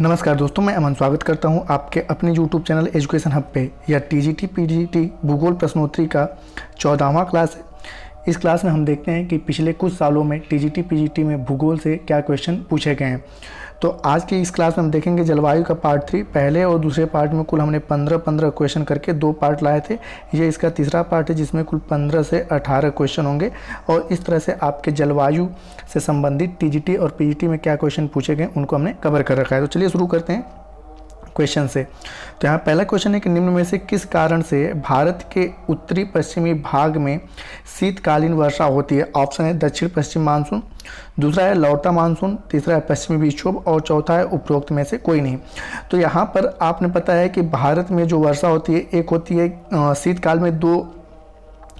नमस्कार दोस्तों, मैं अमन स्वागत करता हूं आपके अपने YouTube चैनल एजुकेशन हब पे। यह TGT PGT भूगोल प्रश्नोत्तरी का 14वां क्लास है। इस क्लास में हम देखते हैं कि पिछले कुछ सालों में TGT PGT में भूगोल से क्या क्वेश्चन पूछे गए हैं। तो आज की इस क्लास में हम देखेंगे जलवायु का पार्ट 3। पहले और दूसरे पार्ट में कुल हमने 15 क्वेश्चन करके 2 पार्ट लाए थे। ये इसका तीसरा पार्ट है जिसमें कुल 15 से 18 क्वेश्चन होंगे। और इस तरह से आपके जलवायु से संबंधित TGT और PGT में क्या क्वेश्चन पूछे गए उनको हमने कवर कर रखा है। तो चलिए शुरू करते हैं क्वेश्चन से। तो यहाँ पहला क्वेश्चन है कि निम्न में से किस कारण से भारत के उत्तरी पश्चिमी भाग में शीतकालीन वर्षा होती है। ऑप्शन है दक्षिण पश्चिम मानसून, दूसरा है लौटा मानसून, तीसरा है पश्चिमी विक्षोभ और चौथा है उपरोक्त में से कोई नहीं। तो यहाँ पर आपने पता है कि भारत में जो वर्षा होती है, एक होती है शीतकाल में 2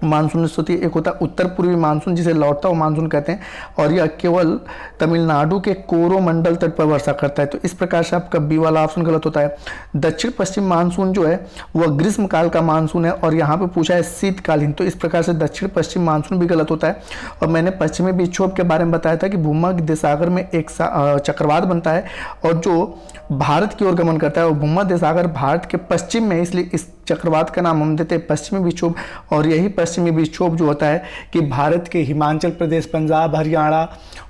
मानसून होती है। एक होता है उत्तर पूर्वी मानसून जिसे लौटा हुआ मानसून कहते हैं, और यह केवल तमिलनाडु के कोरोमंडल तट पर वर्षा करता है। तो इस प्रकार से आपका बी वाला ऑप्शन गलत होता है। दक्षिण पश्चिम मानसून जो है वह ग्रीष्मकाल का मानसून है और यहाँ पे पूछा है शीतकालीन, तो इस प्रकार से दक्षिण पश्चिम मानसून भी गलत होता है। और मैंने पश्चिमी विक्षोभ के बारे में बताया था कि भूमध्य सागर में एक चक्रवात बनता है और जो भारत की ओर गमन करता है और भूमध्य सागर भारत के पश्चिम में, इसलिए इस चक्रवात का नाम हम देते हैं पश्चिमी विक्षोभ। और यही पश्चिमी विक्षोभ जो होता है कि भारत के हिमाचल प्रदेश, पंजाब, हरियाणा,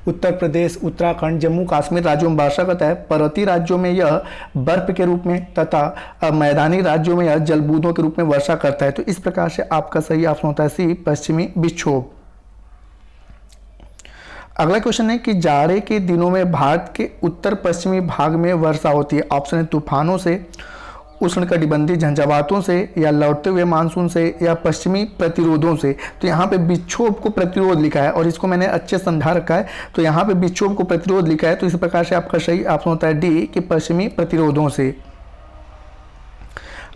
उत्तर प्रदेश, उत्तराखंड, जम्मू कश्मीर राज्यों में वर्षा करता है। पर्वतीय राज्यों में यह बर्फ के रूप में तथा मैदानी राज्यों में यह जलबूंदों के रूप में वर्षा करता है। तो इस प्रकार से आपका सही ऑप्शन होता है सी, पश्चिमी विक्षोभ। अगला क्वेश्चन है कि जाड़े के दिनों में भारत के उत्तर पश्चिमी भाग में वर्षा होती है। ऑप्शन है तूफानों से, उष्णकटिबंधीय झंझावातों से, या लौटते हुए मानसून से, या पश्चिमी प्रतिरोधों से। तो यहाँ पे विक्षोभ को प्रतिरोध लिखा है और इसको मैंने अच्छे समझा रखा है। तो यहाँ पे विक्षोभ को प्रतिरोध लिखा है, तो इस प्रकार से आपका सही ऑप्शन होता है डी कि पश्चिमी प्रतिरोधों से।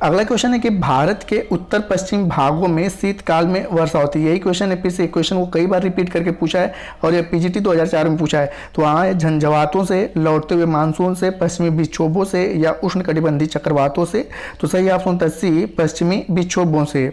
अगला क्वेश्चन है कि भारत के उत्तर पश्चिम भागों में शीतकाल में वर्षा होती है। यही क्वेश्चन है, फिर से क्वेश्चन को कई बार रिपीट करके पूछा है और यह PGT 2004 में पूछा है। तो वहाँ है झंझावातों से, लौटते हुए मानसून से, पश्चिमी विक्षोभों से, या उष्णकटिबंधीय चक्रवातों से। तो सही ऑप्शन होता है सी, पश्चिमी विक्षोभों से।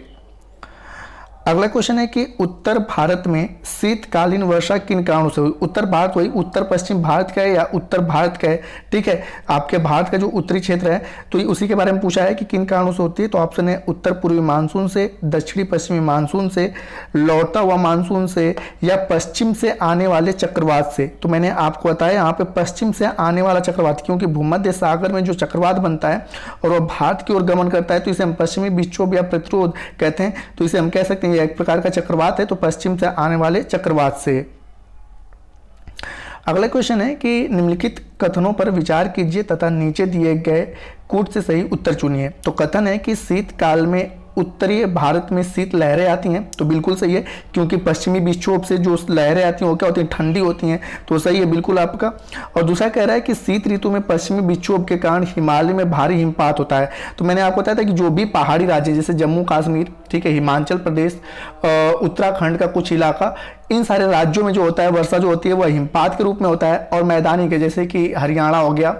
अगला क्वेश्चन है कि उत्तर भारत में शीतकालीन वर्षा किन कारणों से हुई। उत्तर भारत वही उत्तर पश्चिम भारत का है या उत्तर भारत का है, ठीक है। आपके भारत का जो उत्तरी क्षेत्र है तो उसी के बारे में पूछा है कि किन कारणों से होती है। तो ऑप्शन है उत्तर पूर्वी मानसून से, दक्षिणी पश्चिमी मानसून से, लौटा हुआ मानसून से, या पश्चिम से आने वाले चक्रवात से। तो मैंने आपको बताया यहाँ पे पश्चिम से आने वाला चक्रवात, क्योंकि भूमध्य सागर में जो चक्रवात बनता है और वह भारत की ओर गमन करता है तो इसे हम पश्चिमी विक्षोभ या प्रतिरोध कहते हैं। तो इसे हम कह सकते हैं एक प्रकार का चक्रवात है, तो पश्चिम से आने वाले चक्रवात से। अगला क्वेश्चन है कि निम्नलिखित कथनों पर विचार कीजिए तथा नीचे दिए गए कूट से सही उत्तर चुनिए। तो कथन है कि शीतकाल में उत्तरीय भारत में शीत लहरें आती हैं, तो बिल्कुल सही है, क्योंकि पश्चिमी विक्षोभ से जो लहरें आती हैं वो क्या होती हैं, ठंडी होती हैं। तो सही है बिल्कुल आपका। और दूसरा कह रहा है कि शीत ऋतु में पश्चिमी विक्षोभ के कारण हिमालय में भारी हिमपात होता है। तो मैंने आपको बताया था कि जो भी पहाड़ी राज्य जैसे जम्मू कश्मीर, ठीक है, हिमाचल प्रदेश, उत्तराखंड का कुछ इलाका, इन सारे राज्यों में जो होता है वर्षा जो होती है वह हिमपात के रूप में होता है। और मैदानी के जैसे कि हरियाणा हो गया,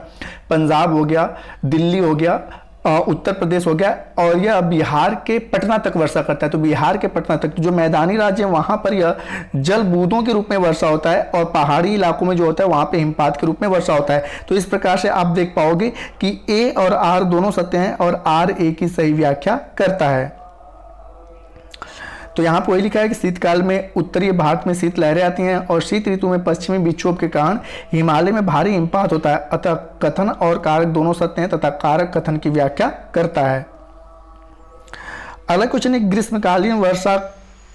पंजाब हो गया, दिल्ली हो गया, उत्तर प्रदेश हो गया, और यह बिहार के पटना तक वर्षा करता है। तो बिहार के पटना तक जो मैदानी राज्य है वहां पर यह जल बूंदों के रूप में वर्षा होता है, और पहाड़ी इलाकों में जो होता है वहां पे हिमपात के रूप में वर्षा होता है। तो इस प्रकार से आप देख पाओगे कि ए और आर दोनों सत्य हैं और आर ए की सही व्याख्या करता है। तो यहाँ पर वही लिखा है कि शीतकाल में उत्तरी भारत में शीत लहरें आती हैं और शीत ऋतु में पश्चिमी विक्षोभ के कारण हिमालय में भारी हिमपात होता है। अतः कथन और कारक दोनों सत्य हैं तथा कारक कथन की व्याख्या करता है। अगला क्वेश्चन है ग्रीष्मकालीन वर्षा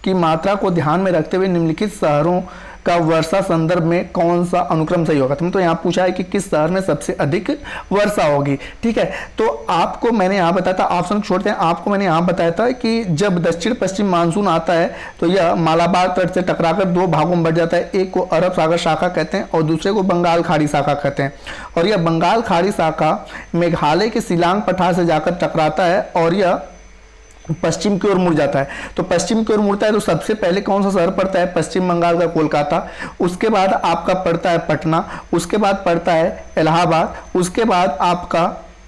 की मात्रा को ध्यान में रखते हुए निम्नलिखित शहरों का वर्षा संदर्भ में कौन सा अनुक्रम सही होगा। तो यहाँ पूछा है कि किस शहर में सबसे अधिक वर्षा होगी, ठीक है। तो आपको मैंने यहाँ बताया था, ऑप्शन छोड़ते हैं, आपको मैंने यहाँ बताया था कि जब दक्षिण पश्चिम मानसून आता है तो यह मालाबार तट से टकराकर 2 भागों में बढ़ जाता है। एक को अरब सागर शाखा कहते हैं और दूसरे को बंगाल खाड़ी शाखा कहते हैं। और यह बंगाल खाड़ी शाखा मेघालय के शिलांग पठार से जाकर टकराता है और यह पश्चिम की ओर मुड़ जाता है। तो पश्चिम की ओर मुड़ता है तो सबसे पहले कौन सा शहर पड़ता है, पश्चिम बंगाल का कोलकाता, उसके बाद आपका पड़ता है पटना, उसके बाद पड़ता है इलाहाबाद, उसके बाद आपका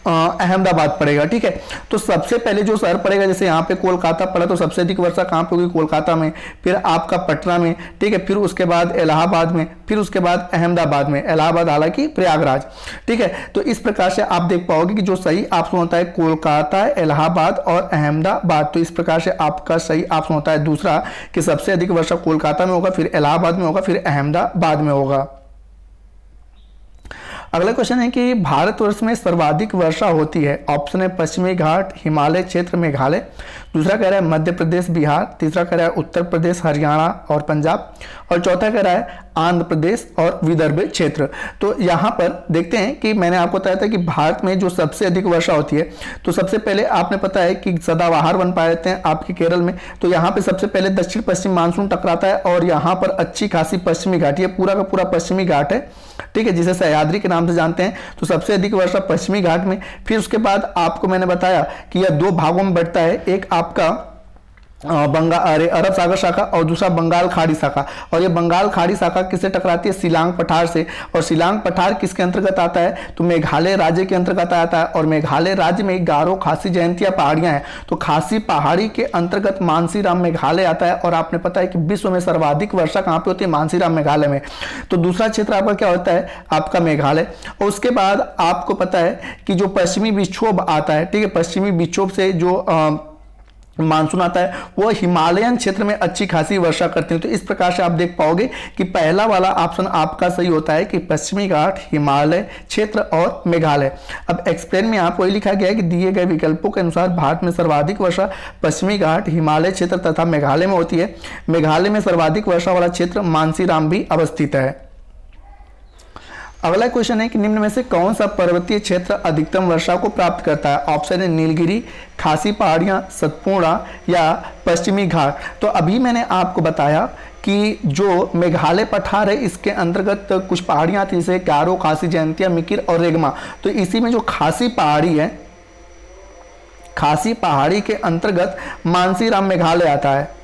अहमदाबाद पड़ेगा। ठीक है, तो सबसे पहले जो शहर पड़ेगा, जैसे यहाँ पे कोलकाता पड़ा तो सबसे अधिक वर्षा कहाँ पे होगी, कोलकाता में, फिर आपका पटना में, ठीक है, फिर उसके बाद इलाहाबाद में, फिर उसके बाद अहमदाबाद में, इलाहाबाद हालांकि प्रयागराज। ठीक है, तो इस प्रकार से आप देख पाओगे कि जो सही ऑप्शन होता है कोलकाता, इलाहाबाद और अहमदाबाद। तो इस प्रकार से आपका सही ऑप्शन होता है दूसरा, कि सबसे अधिक वर्षा कोलकाता में होगा, फिर इलाहाबाद में होगा, फिर अहमदाबाद में होगा। अगला क्वेश्चन है कि भारतवर्ष में सर्वाधिक वर्षा होती है। ऑप्शन है पश्चिमी घाट, हिमालय क्षेत्र, मेघालय। दूसरा कह रहा है मध्य प्रदेश, बिहार। तीसरा कह रहा है उत्तर प्रदेश, हरियाणा और पंजाब। और चौथा कह रहा है आंध्र प्रदेश और विदर्भ क्षेत्र। तो यहाँ पर देखते हैं कि मैंने आपको बताया था कि भारत में जो सबसे अधिक वर्षा होती है, तो सबसे पहले आपने पता है कि सदाबहार वन पाए जाते हैं आपके केरल में। तो यहाँ पे सबसे पहले दक्षिण पश्चिम मानसून टकराता है और यहाँ पर अच्छी खासी पश्चिमी घाट, ये पूरा का पूरा पश्चिमी घाट है, ठीक है, जिसे सह्याद्री के नाम से जानते हैं। तो सबसे अधिक वर्षा पश्चिमी घाट में। फिर उसके बाद आपको मैंने बताया कि यह दो भागों में बढ़ता है, एक आपका अरब सागर शाखा और दूसरा बंगाल खाड़ी शाखा। और ये बंगाल खाड़ी शाखा किससे टकराती है, शिलांग पठार से। और शिलांग पठार किसके अंतर्गत आता है, तो मेघालय राज्य के अंतर्गत आता है। और मेघालय राज्य में गारो, खासी, जयंतिया पहाड़ियां हैं। तो खासी पहाड़ी के अंतर्गत मानसीराम मेघालय आता है। और आपने पता है कि विश्व में सर्वाधिक वर्षा कहां पे होती है, मानसीराम मेघालय में। तो दूसरा क्षेत्र आपका क्या होता है, आपका मेघालय। और उसके बाद आपको पता है कि जो पश्चिमी विक्षोभ आता है, ठीक है, पश्चिमी विक्षोभ से जो मानसून आता है वो हिमालयन क्षेत्र में अच्छी खासी वर्षा करते हैं। तो इस प्रकार से आप देख पाओगे कि पहला वाला ऑप्शन आपका सही होता है कि पश्चिमी घाट, हिमालय क्षेत्र और मेघालय। अब एक्सप्लेन में आपको यही लिखा गया है कि दिए गए विकल्पों के अनुसार भारत में सर्वाधिक वर्षा पश्चिमी घाट, हिमालय क्षेत्र तथा मेघालय में होती है। मेघालय में सर्वाधिक वर्षा वाला क्षेत्र मानसीराम भी अवस्थित है। अगला क्वेश्चन है कि निम्न में से कौन सा पर्वतीय क्षेत्र अधिकतम वर्षा को प्राप्त करता है। ऑप्शन है नीलगिरी, खासी पहाड़ियां, सतपुड़ा या पश्चिमी घाट। तो अभी मैंने आपको बताया कि जो मेघालय पठार है इसके अंतर्गत कुछ पहाड़ियां आती है, जैसे गारो, खासी, जयंतिया, मिकिर और रेगमा। तो इसी में जो खासी पहाड़ी है, खासी पहाड़ी के अंतर्गत मानसीराम मेघालय आता है,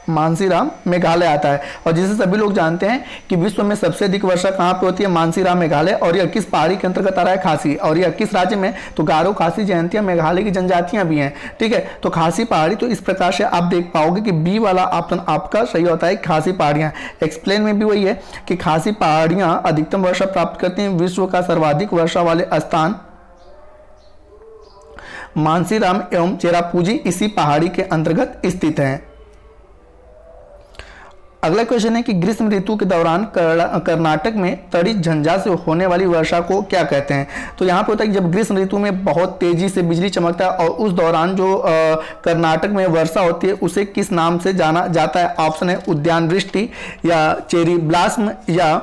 मानसीराम मेघालय आता है। और जिसे सभी लोग जानते हैं कि विश्व में सबसे अधिक वर्षा कहां पे होती है, मानसीराम मेघालय। और यह किस पहाड़ी के अंतर्गत आ रहा है, खासी। और यह किस राज्य में, तो गारो, खासी, जयंतिया मेघालय की जनजातियां भी हैं, ठीक है, तो खासी पहाड़ी। तो इस प्रकार से आप देख पाओगे कि बी वाला ऑप्शन आपका सही होता है, खासी पहाड़ियां। एक्सप्लेन में भी वही है कि खासी पहाड़ियां अधिकतम वर्षा प्राप्त करती हैं। विश्व का सर्वाधिक वर्षा वाले स्थान मानसीराम एवं चेरापूंजी इसी पहाड़ी के अंतर्गत स्थित हैं। अगला क्वेश्चन है कि ग्रीष्म ऋतु के दौरान कर्नाटक में तड़ी झंझा से होने वाली वर्षा को क्या कहते हैं। तो यहाँ पे होता है कि जब ग्रीष्म ऋतु में बहुत तेजी से बिजली चमकता है और उस दौरान जो कर्नाटक में वर्षा होती है उसे किस नाम से जाना जाता है। ऑप्शन है उद्यान वृष्टि या चेरी ब्लास्म या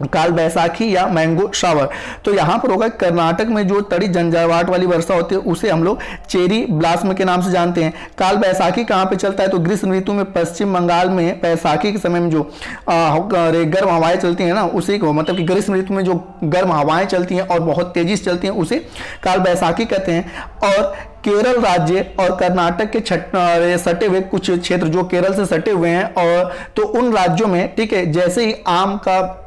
काल बैसाखी या मैंगो शावर। तो यहां पर होगा कर्नाटक में जो तड़ी झंझावाट वाली वर्षा होती है उसे हम लोग चेरी ब्लास्म के नाम से जानते हैं। काल बैसाखी कहां पे चलता है, तो ग्रीष्म ऋतु में पश्चिम बंगाल में बैसाखी के समय में जो गर्म हवाएं चलती हैं ना, उसी को, मतलब कि ग्रीष्म ऋतु में जो गर्म हवाएं चलती हैं और बहुत तेजी से चलती हैं उसे काल बैसाखी कहते हैं। और केरल राज्य और कर्नाटक के सटे हुए कुछ क्षेत्र जो केरल से सटे हुए हैं, और तो उन राज्यों में, ठीक है, जैसे ही आम का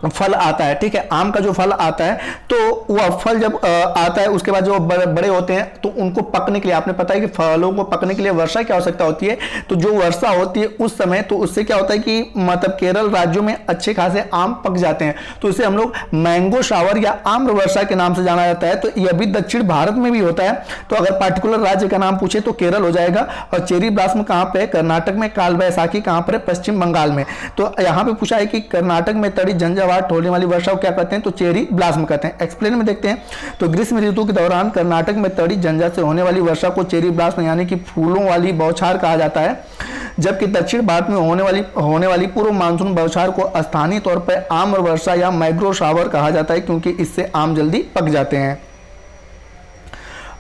फल आता है, ठीक है, आम का जो फल आता है तो वह फल जब आता है उसके बाद जो बड़े होते हैं तो उनको पकने के लिए, आपने पता है कि फलों को पकने के लिए वर्षा की आवश्यकता होती है। तो जो वर्षा होती है उस समय, तो उससे क्या होता है कि मतलब केरल राज्यों में अच्छे खासे आम पक जाते हैं। तो इसे हम लोग मैंगो शावर या आम्र वर्षा के नाम से जाना जाता है। तो यह भी दक्षिण भारत में भी होता है। तो अगर पार्टिकुलर राज्य का नाम पूछे तो केरल हो जाएगा। और चेरी ब्लास्म कहां पे है, कर्नाटक में। काल बैसाखी कहां पर है, पश्चिम बंगाल में। तो यहां पे पूछा है कि कर्नाटक में तड़ी झंझावाट होने वाली वर्षा को क्या कहते हैं, तो चेरी ब्लास्म कहते हैं। एक्सप्लेन में देखते हैं, तो ग्रीष्म ऋतु के दौरान कर्नाटक में तड़ी झंझा से होने वाली वर्षा को चेरी ब्लास्म यानी कि फूलों वाली बौछार कहा जाता है। जबकि दक्षिण भारत में होने वाली पूर्व मानसून बौछार को स्थानीय तौर पर आम्र वर्षा या मैंगो शावर कहा जाता है, क्योंकि इससे आम जल्दी पक जाते हैं।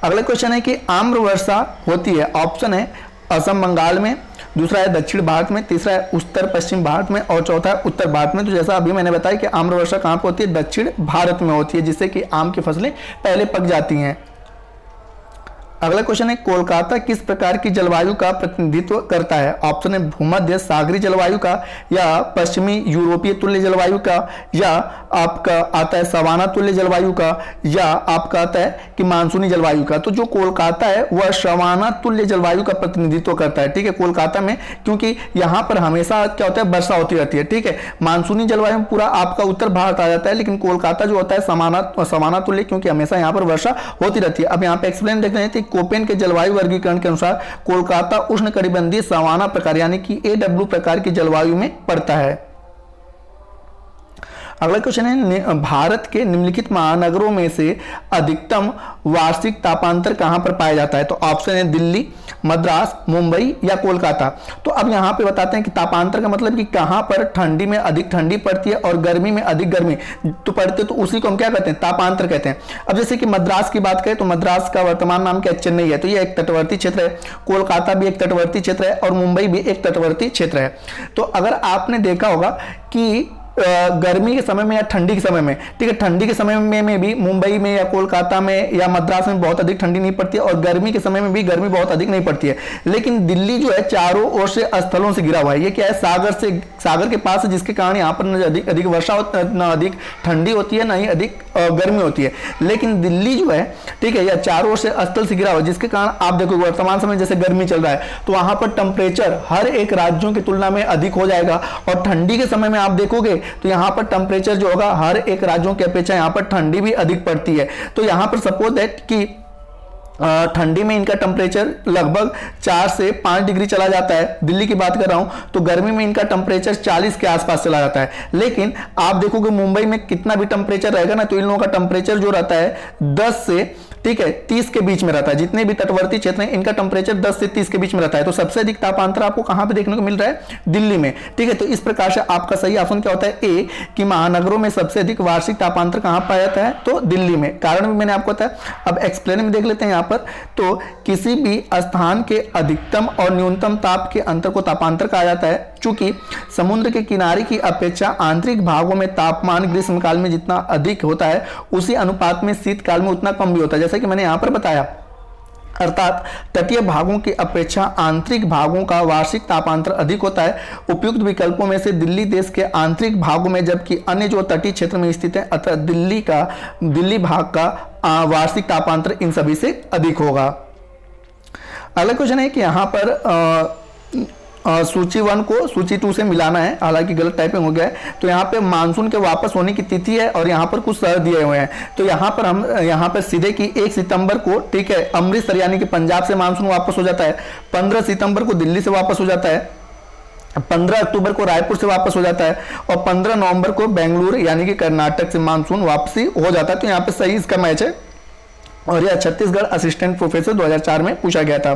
अगला क्वेश्चन है कि आम्र वर्षा होती है। ऑप्शन है असम बंगाल में, दूसरा है दक्षिण भारत में, तीसरा है उत्तर पश्चिम भारत में और चौथा है उत्तर भारत में। तो जैसा अभी मैंने बताया कि आम्र वर्षा कहां पर होती है, दक्षिण भारत में होती है, जिससे कि आम की फसलें पहले पक जाती हैं। अगला क्वेश्चन है, कोलकाता किस प्रकार की जलवायु का प्रतिनिधित्व करता है? ऑप्शन है भूमध्य सागरीय जलवायु का, या पश्चिमी यूरोपीय तुल्य जलवायु का, या आपका आता है सवाना तुल्य जलवायु का, या आपका आता है कि मानसूनी जलवायु का। तो जो कोलकाता है वह सवाना तुल्य जलवायु का प्रतिनिधित्व करता है। ठीक है, कोलकाता में क्योंकि यहाँ पर हमेशा क्या होता है, वर्षा होती रहती है। ठीक है, मानसूनी जलवायु में पूरा आपका उत्तर भारत आ जाता है, लेकिन कोलकाता जो होता है सवाना तुल्य, क्योंकि हमेशा यहाँ पर वर्षा होती रहती है। अब यहाँ पे एक्सप्लेन देखते हैं, कोपेन के जलवायु वर्गीकरण के अनुसार कोलकाता उष्णकटिबंधीय सवाना प्रकार यानी कि AW प्रकार की जलवायु में पड़ता है। अगला क्वेश्चन है, भारत के निम्नलिखित महानगरों में से अधिकतम वार्षिक तापांतर कहां पर पाया जाता है? तो ऑप्शन है दिल्ली, मद्रास, मुंबई या कोलकाता। तो अब यहां पे बताते हैं कि तापांतर का मतलब कि कहां पर ठंडी में अधिक ठंडी पड़ती है और गर्मी में अधिक गर्मी तो पड़ती है, तो उसी को हम क्या कहते हैं, तापांतर कहते हैं। अब जैसे कि मद्रास की बात करें तो मद्रास का वर्तमान नाम क्या है, चेन्नई है, तो ये एक तटवर्ती क्षेत्र है। कोलकाता भी एक तटवर्ती क्षेत्र है और मुंबई भी एक तटवर्ती क्षेत्र है। तो अगर आपने देखा होगा कि गर्मी के समय में या ठंडी के समय में, ठीक है, ठंडी के समय में भी मुंबई में या कोलकाता में या मद्रास में बहुत अधिक ठंडी नहीं पड़ती है और गर्मी के समय में भी गर्मी बहुत अधिक नहीं पड़ती है। लेकिन दिल्ली जो है चारों ओर से स्थलों से घिरा हुआ है। ये क्या है, सागर के पास है, जिसके कारण यहाँ पर न अधिक वर्षा होती है, न अधिक ठंडी होती है, ना ही अधिक गर्मी होती है। लेकिन दिल्ली जो है, ठीक है, या चारों ओर से स्थल से घिरा हुआ है, जिसके कारण आप देखो वर्तमान समय जैसे गर्मी चल रहा है तो वहां पर टेम्परेचर हर एक राज्यों की तुलना में अधिक हो जाएगा। और ठंडी के समय में आप देखोगे तो यहां पर टेम्परेचर जो होगा हर एक राज्यों की अपेक्षा यहां पर ठंडी भी अधिक पड़ती है। तो यहां पर सपोज दैट कि ठंडी में इनका टेम्परेचर लगभग 4 से 5 डिग्री चला जाता है, दिल्ली की बात कर रहा हूं, तो गर्मी में इनका टेम्परेचर 40 के आसपास चला जाता है। लेकिन आप देखोगे मुंबई में कितना भी टेम्परेचर रहेगा ना, तो इन लोगों का टेम्परेचर जो रहता है 10 से, ठीक है, 30 के बीच में रहता है। जितने भी तटवर्ती क्षेत्र हैं इनका टेम्परेचर 10 से 30 के बीच में रहता है। तो सबसे अधिक तापांतर आपको कहां पे देखने को मिल रहा है, दिल्ली में। ठीक है, तो इस प्रकार से आपका सही ऑप्शन क्या होता है, ए, कि महानगरों में सबसे अधिक वार्षिक तापांतर कहां पाया जाता है, तो दिल्ली में। कारण भी मैंने आपको बताया। अब एक्सप्लेन में देख लेते हैं यहां पर, तो किसी भी स्थान के अधिकतम और न्यूनतम ताप के अंतर को तापांतर कहा जाता है। चूंकि समुद्र के किनारे की अपेक्षा आंतरिक भागों में तापमान ग्रीष्मकाल में जितना अधिक होता है उसी अनुपात में शीतकाल में उतना कम भी होता है, जैसे कि मैंने यहां पर बताया। अर्थात तटीय भागों की अपेक्षा आंतरिक भागों का वार्षिक तापांतर अधिक होता है। उपयुक्त विकल्पों में से दिल्ली देश के आंतरिक भागों में, जबकि अन्य जो तटीय क्षेत्र में स्थित है, अतः दिल्ली भाग का वार्षिक तापांतर इन सभी से अधिक होगा। अगला क्वेश्चन है कि यहां पर सूची 1 को सूची 2 से मिलाना है, हालांकि गलत टाइपिंग हो गया है। तो यहाँ पे मानसून के वापस होने की तिथि है और यहाँ पर कुछ शहर दिए हुए हैं। तो यहाँ पर हम यहाँ पर सीधे कि 1 सितंबर को, ठीक है, अमृतसर यानी कि पंजाब से मानसून वापस हो जाता है। 15 सितंबर को दिल्ली से वापस हो जाता है। 15 अक्टूबर को रायपुर से वापस हो जाता है और 15 नवंबर को बेंगलुरु यानी कि कर्नाटक से मानसून वापसी हो जाता है। तो यहाँ पे सही इसका मैच है और यह छत्तीसगढ़ असिस्टेंट प्रोफेसर 2004 में पूछा गया था।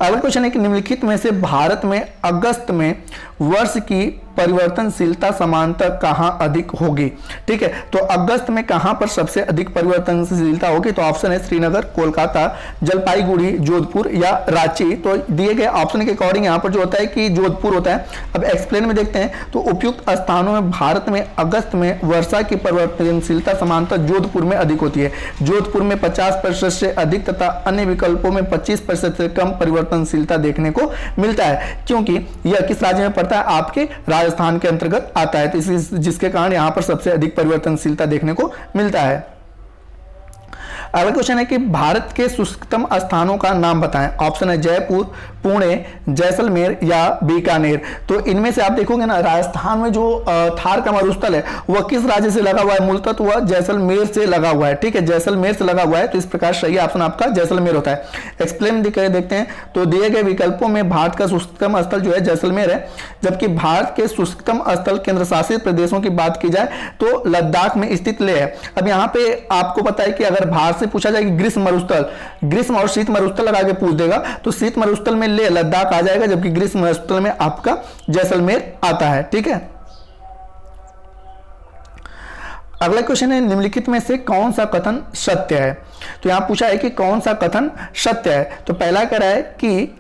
अगला क्वेश्चन है कि निम्नलिखित में से भारत में अगस्त में वर्ष की परिवर्तनशीलता समानता कहां अधिक होगी? ठीक है, तो अगस्त में कहां पर सबसे अधिक परिवर्तनशीलता होगी? तो ऑप्शन है श्रीनगर, कोलकाता, जलपाईगुड़ी, जोधपुर या रांची। तो दिए गए ऑप्शन के अकॉर्डिंग यहां पर जो होता है कि जोधपुर होता है। अब एक्सप्लेन में देखते हैं, तो उपयुक्त स्थानों में भारत में अगस्त में वर्षा की परिवर्तनशीलता समानता जोधपुर में अधिक होती है। जोधपुर में 50% से अधिक तथा अन्य विकल्पों में 25% से कम परिवर्तनशीलता देखने को मिलता है। क्योंकि यह किस राज्य में पड़ता है? आपके राजस्थान के अंतर्गत आता है, तो जिसके कारण यहां पर सबसे अधिक परिवर्तनशीलता देखने को मिलता है। अगला क्वेश्चन है कि भारत के शुष्कतम स्थानों का नाम बताएं। ऑप्शन है जयपुर, पुणे, जैसलमेर या बीकानेर। तो इनमें से आप देखोगे ना, राजस्थान में जो थार का मरुस्थल है वह किस राज्य से लगा हुआ है? मूलतः तो वह जैसलमेर से लगा हुआ है। ठीक है, जैसलमेर से लगा हुआ है, तो इस प्रकार सही ऑप्शन आपका जैसलमेर होता है। एक्सप्लेन देखते हैं, तो दिए गए विकल्पों में भारत का शुष्कतम स्थल जो है जैसलमेर है, जबकि भारत के शुष्कतम स्थल केंद्र शासित प्रदेशों की बात की जाए तो लद्दाख में स्थित लेह है। अब यहाँ पे आपको पता है कि अगर भारत से पूछा जाए कि ग्रीष्म मरुस्थल, ग्रीष्म और शीत मरुस्थल लगा के पूछ देगा तो शीत मरुस्थल में लेह लद्दाख आ जाएगा, जबकि ग्रीष्म मरुस्थल में आपका जैसलमेर आता है। ठीक है, अगला क्वेश्चन है निम्नलिखित में से कौन सा कथन सत्य है? तो यहां पूछा है कि कौन सा कथन सत्य है। तो पहला कह रहा है कि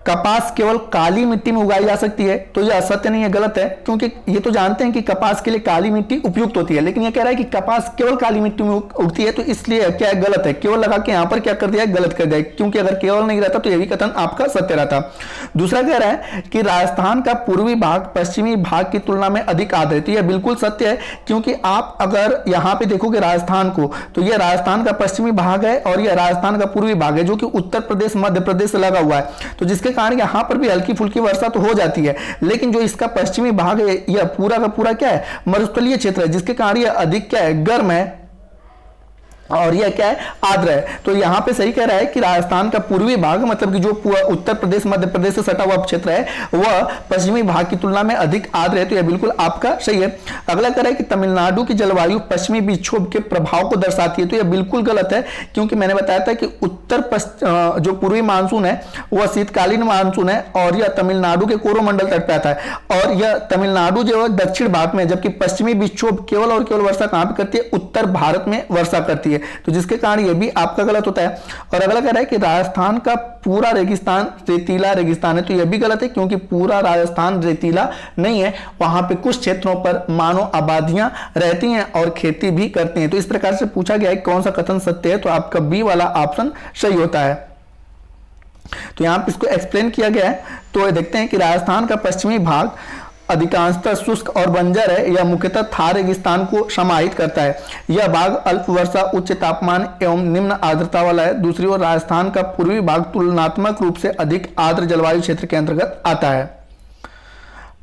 कपास केवल काली मिट्टी में उगाई जा सकती है, तो यह असत्य नहीं है, गलत है, क्योंकि ये तो जानते हैं कि कपास के लिए काली मिट्टी उपयुक्त होती है, लेकिन ये कह रहा है कि कपास केवल काली मिट्टी में उगती है, तो इसलिए क्या है, गलत है। केवल लगा के यहां पर क्या कर दिया है, गलत कर दिया है, क्योंकि अगर केवल नहीं रहता तो यह भी कथन आपका सत्य रहता। दूसरा कह रहा है कि राजस्थान का पूर्वी भाग पश्चिमी भाग की तुलना में अधिक आर्द्र है, तो यह बिल्कुल सत्य है, क्योंकि आप अगर यहां पर देखोगे राजस्थान को, तो यह राजस्थान का पश्चिमी भाग है और यह राजस्थान का पूर्वी भाग है, जो कि उत्तर प्रदेश मध्य प्रदेश से लगा हुआ है, तो जिसके कारण यहां पर भी हल्की फुल्की वर्षा तो हो जाती है, लेकिन जो इसका पश्चिमी भाग है यह पूरा का पूरा क्या है, मरुस्थलीय क्षेत्र है, जिसके कारण यह अधिक क्या है, गर्म है और यह क्या है, आर्द्र है। तो यहां पे सही कह रहा है कि राजस्थान का पूर्वी भाग मतलब कि जो उत्तर प्रदेश मध्य प्रदेश से सटा हुआ क्षेत्र है वह पश्चिमी भाग की तुलना में अधिक आर्द्र है, तो यह बिल्कुल आपका सही है। अगला कह रहा है कि तमिलनाडु की जलवायु पश्चिमी विक्षोभ के प्रभाव को दर्शाती है, तो यह बिल्कुल गलत है, क्योंकि मैंने बताया था कि जो पूर्वी मानसून है वह शीतकालीन मानसून है और यह तमिलनाडु के कोरोमंडल तट पर आता है और यह तमिलनाडु जो है दक्षिण भारत में, जबकि पश्चिमी विक्षोभ केवल और केवल वर्षा कहां पर करती है, उत्तर भारत में वर्षा करती है, तो जिसके कारण यह भी आपका गलत होता है। और अगला कह रहा है कि राजस्थान का पूरा रेगिस्तान रेतीला रेगिस्तान है, तो यह भी गलत है, क्योंकि पूरा राजस्थान रेतीला नहीं है, वहां पे कुछ क्षेत्रों पर मानव आबादियां रहती हैं और खेती भी करती हैं। तो इस प्रकार से पूछा गया है कौन सा कथन सत्य है, तो आपका बी वाला ऑप्शन सही होता है। तो यहां पर इसको एक्सप्लेन किया गया है, तो देखते हैं कि राजस्थान का पश्चिमी भाग अधिकांशतः शुष्क और बंजर है, यह मुख्यतः थार रेगिस्तान को समाहित करता है। यह भाग अल्प वर्षा उच्च तापमान एवं निम्न आर्द्रता वाला है। दूसरी ओर राजस्थान का पूर्वी भाग तुलनात्मक रूप से अधिक आर्द्र जलवायु क्षेत्र के अंतर्गत आता है।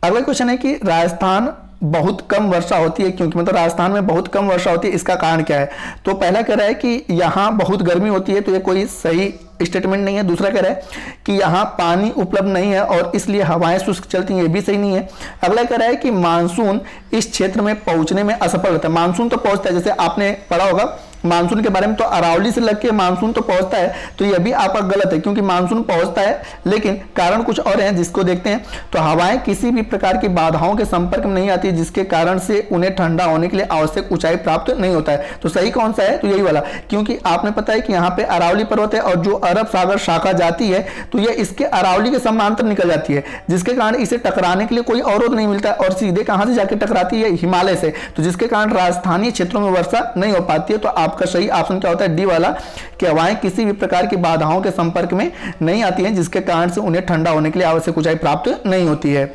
अगला क्वेश्चन है कि राजस्थान बहुत कम वर्षा होती है, क्योंकि मतलब राजस्थान में बहुत कम वर्षा होती है, इसका कारण क्या है। तो पहला कह रहा है कि यहाँ बहुत गर्मी होती है, तो ये कोई सही स्टेटमेंट नहीं है। दूसरा कह रहा है कि यहाँ पानी उपलब्ध नहीं है और इसलिए हवाएं शुष्क चलती हैं, ये भी सही नहीं है। अगला कह रहा है कि मानसून इस क्षेत्र में पहुंचने में असफल रहता है। मानसून तो पहुंचता है, जैसे आपने पढ़ा होगा मानसून के बारे में, तो अरावली से लग के मानसून तो पहुंचता है, तो यह भी आपका गलत है, क्योंकि मानसून पहुंचता है लेकिन कारण कुछ और है, जिसको देखते हैं। तो हवाएं किसी भी प्रकार की बाधाओं के संपर्क में नहीं आती, जिसके कारण से उन्हें ठंडा होने के लिए आवश्यक ऊंचाई प्राप्त नहीं होता है। तो सही कौन सा है, तो यही वाला, क्योंकि आपने पता है कि यहाँ पे अरावली पर्वत है और जो अरब सागर शाखा जाती है तो यह इसके अरावली के समानांतर निकल जाती है, जिसके कारण इसे टकराने के लिए कोई अवरोध नहीं मिलता है और सीधे कहां से जाके टकराती है, हिमालय से, तो जिसके कारण राजस्थानीय क्षेत्रों में वर्षा नहीं हो पाती है। तो आपका सही ऑप्शन क्या होता है, डी वाला, कि हवाएं किसी भी प्रकार की बाधाओं के संपर्क में नहीं आती हैं, जिसके कारण से उन्हें ठंडा होने के लिए आवश्यक ऊंचाई प्राप्त नहीं होती है।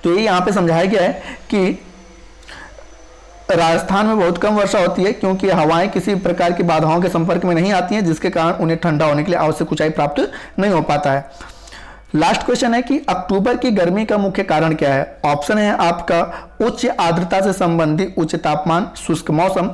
तो ये यहां पे समझाया गया है कि राजस्थान में बहुत कम वर्षा होती है, क्योंकि हवाएं किसी प्रकार की बाधाओं के संपर्क में नहीं आती हैं, जिसके कारण उन्हें ठंडा होने के लिए आवश्यक ऊंचाई प्राप्त नहीं हो पाता है। लास्ट क्वेश्चन है कि अक्टूबर की गर्मी का मुख्य कारण क्या है। ऑप्शन है आपका उच्च आर्द्रता से संबंधित उच्च तापमान, शुष्क मौसम,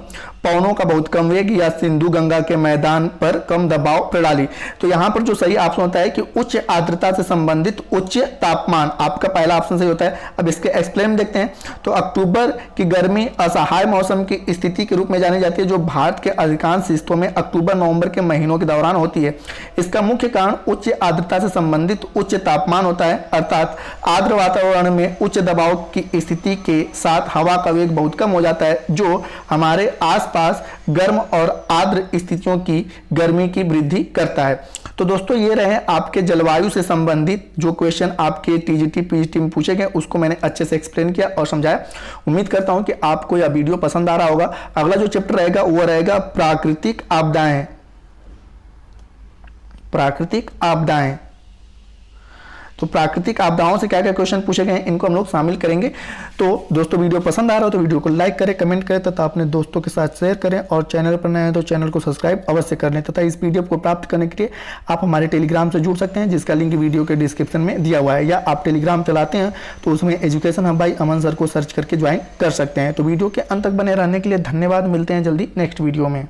पवनों का बहुत कम वेग या सिंधु गंगा के मैदान पर कम दबाव प्रणाली। तो यहां पर जो सही ऑप्शन होता है कि उच्च आर्द्रता से संबंधित उच्च तापमान, आपका पहला ऑप्शन सही होता है। अब इसके एक्सप्लेन देखते हैं। तो अक्टूबर की गर्मी असहाय मौसम की स्थिति के रूप में जानी जाती है, जो भारत के अधिकांश हिस्सों में अक्टूबर नवंबर के महीनों के दौरान होती है। इसका मुख्य कारण उच्च आर्द्रता से संबंधित उच्च तापमान होता है, अर्थात आर्द्र वातावरण में उच्च दबाव की स्थिति के साथ हवा का वेग बहुत कम हो जाता है, जो हमारे आसपास गर्म और आर्द्र स्थितियों की गर्मी की वृद्धि करता है। तो दोस्तों ये रहे आपके जलवायु से संबंधित जो क्वेश्चन आपके टीजीटी पीजीटी में पूछे गए, उसको मैंने अच्छे से एक्सप्लेन किया और समझाया। उम्मीद करता हूं कि आपको यह वीडियो पसंद आ रहा होगा। अगला जो चैप्टर रहेगा वो रहेगा प्राकृतिक आपदाएं। प्राकृतिक आपदाएं, तो प्राकृतिक आपदाओं से क्या क्या क्वेश्चन पूछे गए हैं इनको हम लोग शामिल करेंगे। तो दोस्तों वीडियो पसंद आ रहा हो तो वीडियो को लाइक करें, कमेंट करें तथा अपने दोस्तों के साथ शेयर करें और चैनल पर नए हैं तो चैनल को सब्सक्राइब अवश्य कर लें। तथा इस पीडीएफ को प्राप्त करने के लिए आप हमारे टेलीग्राम से जुड़ सकते हैं, जिसका लिंक वीडियो के डिस्क्रिप्शन में दिया हुआ है, या आप टेलीग्राम चलाते हैं तो उसमें एजुकेशन हब बाय अमन सर को सर्च करके ज्वाइन कर सकते हैं। तो वीडियो के अंत तक बने रहने के लिए धन्यवाद। मिलते हैं जल्दी नेक्स्ट वीडियो में।